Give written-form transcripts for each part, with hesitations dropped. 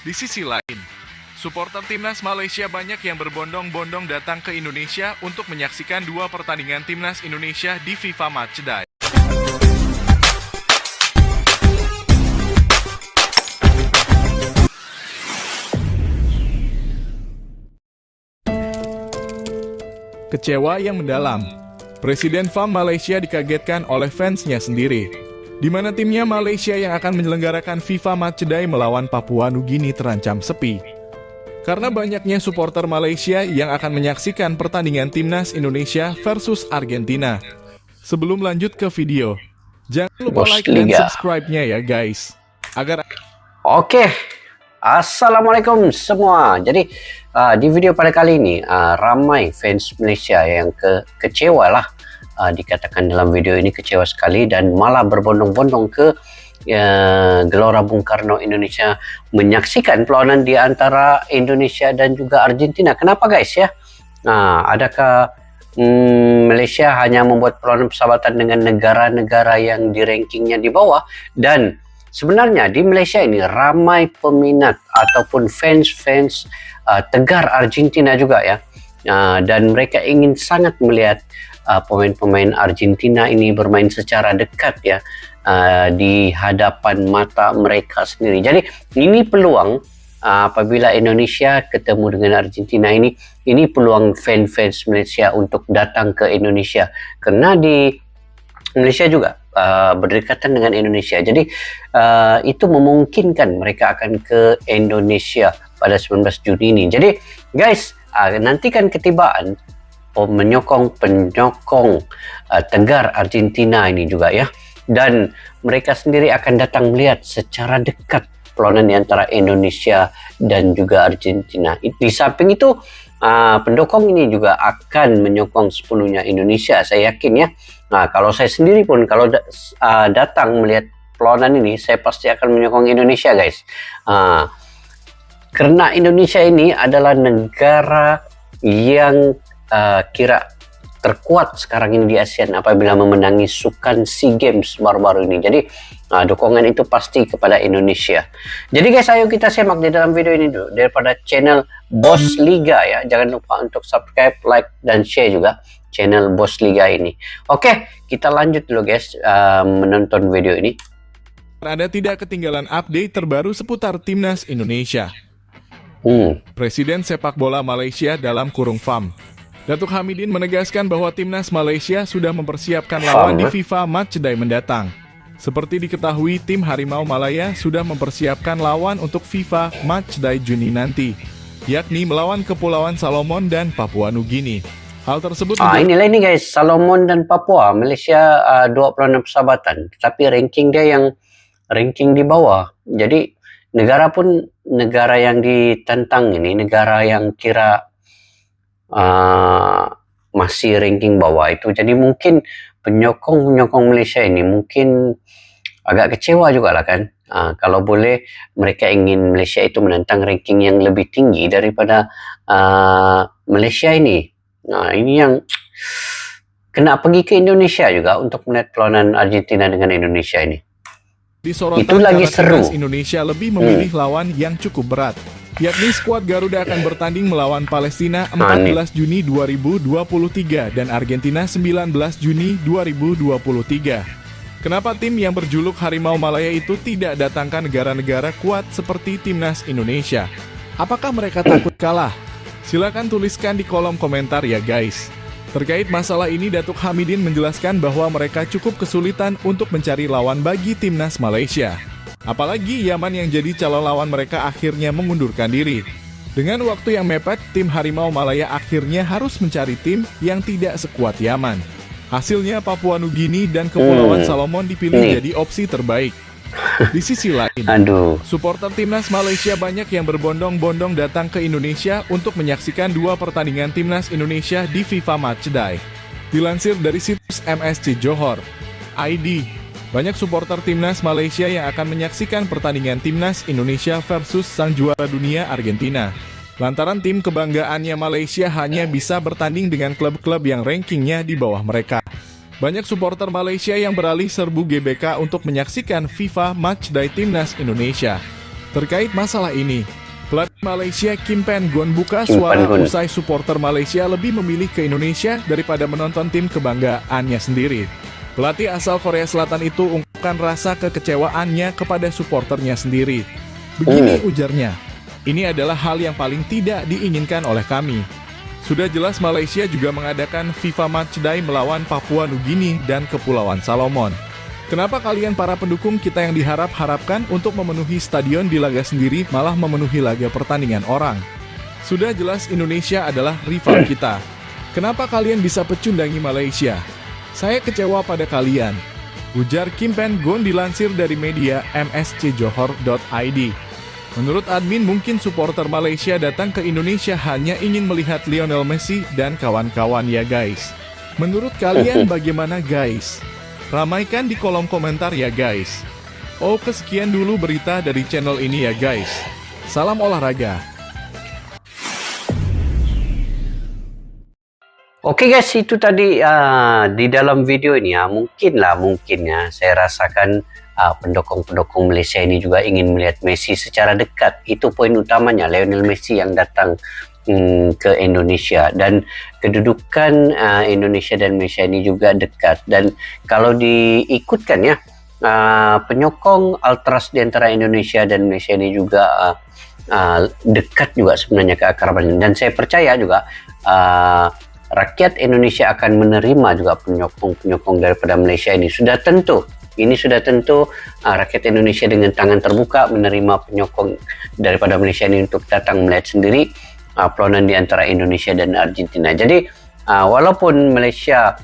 Di sisi lain, supporter timnas Malaysia banyak yang berbondong-bondong datang ke Indonesia untuk menyaksikan dua pertandingan timnas Indonesia di FIFA Matchday. Kecewa yang mendalam. Presiden FAM Malaysia dikagetkan oleh fansnya sendiri, di mana timnya Malaysia yang akan menyelenggarakan FIFA Matchday melawan Papua Nugini terancam sepi. Karena banyaknya supporter Malaysia yang akan menyaksikan pertandingan timnas Indonesia versus Argentina. Sebelum lanjut ke video, jangan lupa like dan subscribe-nya ya guys. Oke. Assalamualaikum semua. Jadi di video pada kali ini ramai fans Malaysia yang kecewa lah, dikatakan dalam video ini kecewa sekali dan malah berbondong-bondong ke Gelora Bung Karno Indonesia menyaksikan perlawanan di antara Indonesia dan juga Argentina. Kenapa guys ya? Adakah Malaysia hanya membuat perlawanan persahabatan dengan negara-negara yang di rankingnya di bawah? Dan sebenarnya di Malaysia ini ramai peminat ataupun fans tegar Argentina juga ya, dan mereka ingin sangat melihat pemain-pemain Argentina ini bermain secara dekat ya, di hadapan mata mereka sendiri. Jadi ini peluang apabila Indonesia ketemu dengan Argentina ini peluang fans Malaysia untuk datang ke Indonesia, karena di Malaysia juga berdekatan dengan Indonesia. Jadi itu memungkinkan mereka akan ke Indonesia pada 19 Juni ini. Jadi guys, nantikan ketibaan penyokong tegar Argentina ini juga ya. Dan mereka sendiri akan datang melihat secara dekat perlawanan di antara Indonesia dan juga Argentina. Di samping itu, pendukung ini juga akan menyokong sepenuhnya Indonesia, saya yakin ya. Kalau saya sendiri pun kalau datang melihat perlawanan ini, saya pasti akan menyokong Indonesia guys. Karena Indonesia ini adalah negara yang kira terkuat sekarang ini di ASEAN apabila memenangi Sukan SEA Games baru-baru ini. Jadi dukungan itu pasti kepada Indonesia. Jadi guys, ayo kita simak di dalam video ini dulu daripada channel Boss Liga ya. Jangan lupa untuk subscribe, like, dan share juga channel Boss Liga ini. Oke, kita lanjut dulu guys menonton video ini. Anda tidak ketinggalan update terbaru seputar timnas Indonesia. Presiden sepak bola Malaysia dalam kurung FAM, Datuk Hamidin menegaskan bahwa timnas Malaysia sudah mempersiapkan lawan di FIFA Matchday mendatang. Seperti diketahui, tim Harimau Malaya sudah mempersiapkan lawan untuk FIFA Matchday Juni nanti, yakni melawan Kepulauan Salomon dan Papua Nugini. Hal tersebut inilah ini guys, Salomon dan Papua. Malaysia dua perlawanan persahabatan, tapi ranking dia yang ranking di bawah. Jadi negara yang ditentang ini, negara yang kira masih ranking bawah itu. Jadi mungkin penyokong Malaysia ini mungkin agak kecewa juga lah kan. Kalau boleh mereka ingin Malaysia itu menentang ranking yang lebih tinggi daripada Malaysia ini. Ini yang kena pergi ke Indonesia juga untuk melihat perlawanan Argentina dengan Indonesia ini. Itu lagi seru. Indonesia lebih memilih lawan yang cukup berat, yakni skuad Garuda akan bertanding melawan Palestina 14 Juni 2023 dan Argentina 19 Juni 2023. Kenapa tim yang berjuluk Harimau Malaya itu tidak datangkan negara-negara kuat seperti timnas Indonesia? Apakah mereka takut kalah? Silakan tuliskan di kolom komentar ya guys. Terkait masalah ini, Datuk Hamidin menjelaskan bahwa mereka cukup kesulitan untuk mencari lawan bagi timnas Malaysia. Apalagi Yaman yang jadi calon lawan mereka akhirnya mengundurkan diri. Dengan waktu yang mepet, tim Harimau Malaya akhirnya harus mencari tim yang tidak sekuat Yaman. Hasilnya Papua Nugini dan Kepulauan Salomon dipilih jadi opsi terbaik. Di sisi lain, supporter timnas Malaysia banyak yang berbondong-bondong datang ke Indonesia untuk menyaksikan dua pertandingan timnas Indonesia di FIFA Matchday. Dilansir dari situs MSC Johor ID, banyak supporter timnas Malaysia yang akan menyaksikan pertandingan timnas Indonesia versus sang juara dunia Argentina. Lantaran tim kebanggaannya Malaysia hanya bisa bertanding dengan klub-klub yang rankingnya di bawah mereka. Banyak supporter Malaysia yang beralih serbu GBK untuk menyaksikan FIFA Matchday Timnas Indonesia. Terkait masalah ini, pelatih Malaysia Kim Pan Gon buka suara usai supporter Malaysia lebih memilih ke Indonesia daripada menonton tim kebanggaannya sendiri. Pelatih asal Korea Selatan itu ungkapkan rasa kekecewaannya kepada supporternya sendiri. Begini ujarnya, "Ini adalah hal yang paling tidak diinginkan oleh kami. Sudah jelas Malaysia juga mengadakan FIFA Matchday melawan Papua Nugini dan Kepulauan Salomon. Kenapa kalian para pendukung kita yang diharap-harapkan untuk memenuhi stadion di laga sendiri malah memenuhi laga pertandingan orang? Sudah jelas Indonesia adalah rival kita. Kenapa kalian bisa pecundangi Malaysia? Saya kecewa pada kalian," ujar Kim Pan Gon dilansir dari media mscjohor.id. Menurut admin, mungkin supporter Malaysia datang ke Indonesia hanya ingin melihat Lionel Messi dan kawan-kawan ya guys. Menurut kalian bagaimana guys? Ramaikan di kolom komentar ya guys. Oke, sekian dulu berita dari channel ini ya guys. Salam olahraga. Oke guys, itu tadi di dalam video ini ya, mungkin ya saya rasakan pendukung-pendukung Malaysia ini juga ingin melihat Messi secara dekat. Itu poin utamanya, Lionel Messi yang datang ke Indonesia, dan kedudukan Indonesia dan Malaysia ini juga dekat. Dan kalau diikutkan ya, penyokong ultras di antara Indonesia dan Malaysia ini juga dekat juga sebenarnya keakraban. Dan saya percaya juga rakyat Indonesia akan menerima juga penyokong daripada Malaysia ini. Sudah tentu rakyat Indonesia dengan tangan terbuka menerima penyokong daripada Malaysia ini untuk datang melihat sendiri perlawanan di antara Indonesia dan Argentina. Jadi walaupun Malaysia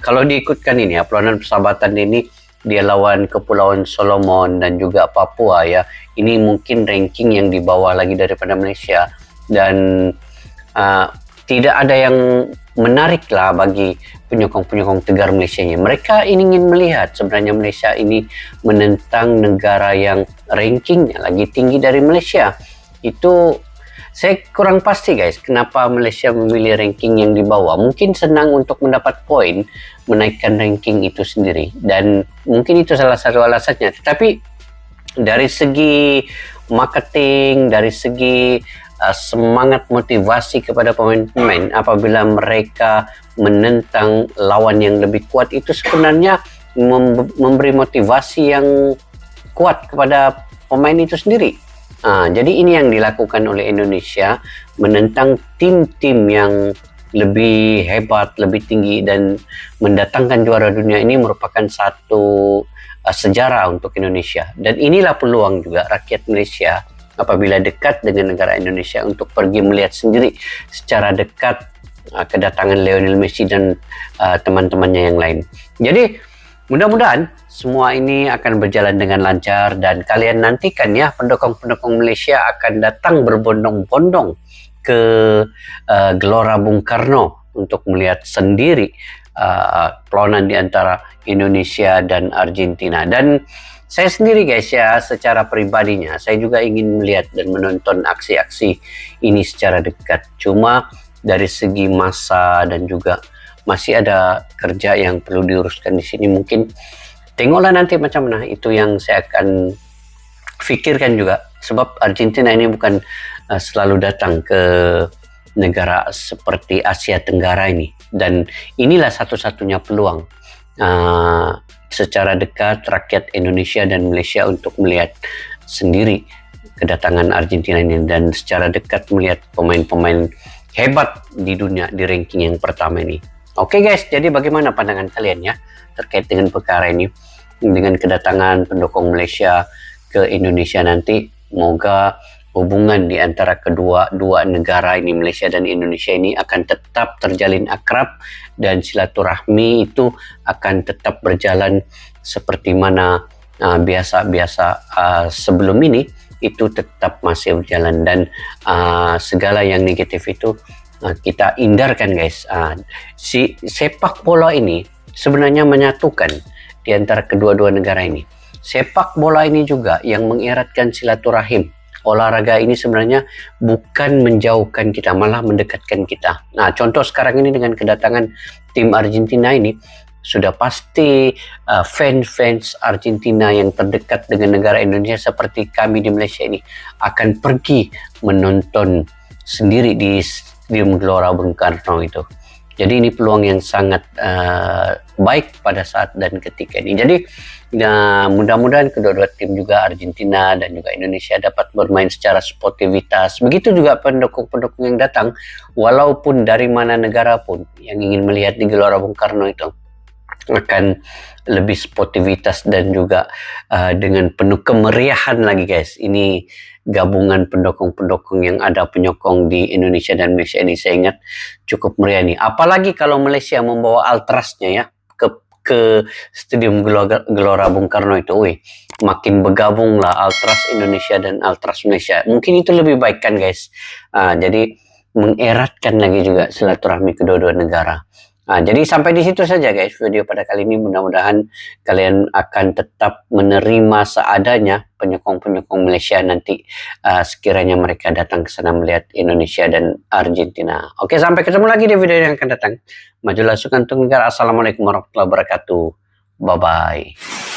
kalau diikutkan ini ya, perlawanan persahabatan ini dia lawan Kepulauan Solomon dan juga Papua ya, ini mungkin ranking yang di bawah lagi daripada Malaysia, dan tidak ada yang menarik lah bagi penyokong-penyokong Tegar Malaysia ini. Mereka ingin melihat sebenarnya Malaysia ini menentang negara yang rankingnya lagi tinggi dari Malaysia. Itu saya kurang pasti guys, kenapa Malaysia memilih ranking yang di bawah. Mungkin senang untuk mendapat poin, menaikkan ranking itu sendiri, dan mungkin itu salah satu alasannya. Tetapi dari segi marketing, dari segi semangat motivasi kepada pemain-pemain apabila mereka menentang lawan yang lebih kuat, itu sebenarnya memberi motivasi yang kuat kepada pemain itu sendiri. Jadi ini yang dilakukan oleh Indonesia, menentang tim-tim yang lebih hebat, lebih tinggi, dan mendatangkan juara dunia. Ini merupakan satu sejarah untuk Indonesia, dan inilah peluang juga rakyat Malaysia apabila dekat dengan negara Indonesia untuk pergi melihat sendiri secara dekat kedatangan Lionel Messi dan teman-temannya yang lain. Jadi mudah-mudahan semua ini akan berjalan dengan lancar, dan kalian nantikan ya, pendukung-pendukung Malaysia akan datang berbondong-bondong ke Gelora Bung Karno untuk melihat sendiri perlawanan di antara Indonesia dan Argentina. Dan saya sendiri guys ya, secara pribadinya saya juga ingin melihat dan menonton aksi-aksi ini secara dekat. Cuma dari segi masa dan juga masih ada kerja yang perlu diuruskan di sini. Mungkin tengoklah nanti macam mana, itu yang saya akan pikirkan juga. Sebab Argentina ini bukan selalu datang ke negara seperti Asia Tenggara ini, dan inilah satu-satunya peluang secara dekat rakyat Indonesia dan Malaysia untuk melihat sendiri kedatangan Argentina ini, dan secara dekat melihat pemain-pemain hebat di dunia di ranking yang pertama ini. Oke guys, jadi bagaimana pandangan kalian ya terkait dengan perkara ini, dengan kedatangan pendukung Malaysia ke Indonesia nanti? Semoga hubungan di antara dua negara ini, Malaysia dan Indonesia ini, akan tetap terjalin akrab, dan silaturahmi itu akan tetap berjalan seperti mana biasa-biasa sebelum ini, itu tetap masih berjalan, dan segala yang negatif itu kita hindarkan guys. Si sepak bola ini sebenarnya menyatukan di antara kedua-dua negara ini. Sepak bola ini juga yang mengeratkan silaturahim. Olahraga ini sebenarnya bukan menjauhkan kita, malah mendekatkan kita. Nah, contoh sekarang ini dengan kedatangan tim Argentina ini, sudah pasti fans-fans Argentina yang terdekat dengan negara Indonesia seperti kami di Malaysia ini akan pergi menonton sendiri di Stadium Gelora Bung Karno itu. Jadi ini peluang yang sangat baik pada saat dan ketika ini. Jadi mudah-mudahan kedua-dua tim juga Argentina dan juga Indonesia dapat bermain secara sportivitas. Begitu juga pendukung-pendukung yang datang, walaupun dari mana negara pun yang ingin melihat di Gelora Bung Karno itu akan lebih sportivitas dan juga dengan penuh kemeriahan lagi guys. Ini gabungan pendukung-pendukung yang ada penyokong di Indonesia dan Malaysia ini saya ingat cukup meriah nih. Apalagi kalau Malaysia membawa Altrasnya ya ke Stadium Gelora Bung Karno itu, makin bergabung lah Altras Indonesia dan Altras Malaysia. Mungkin itu lebih baik kan guys. Jadi mengeratkan lagi juga silaturahmi kedua-dua negara. Jadi sampai di situ saja guys video pada kali ini. Mudah-mudahan kalian akan tetap menerima seadanya penyokong-penyokong Malaysia nanti sekiranya mereka datang ke sana melihat Indonesia dan Argentina. Oke, sampai ketemu lagi di video yang akan datang. Majulah sukan negara. Assalamualaikum warahmatullahi wabarakatuh. Bye-bye.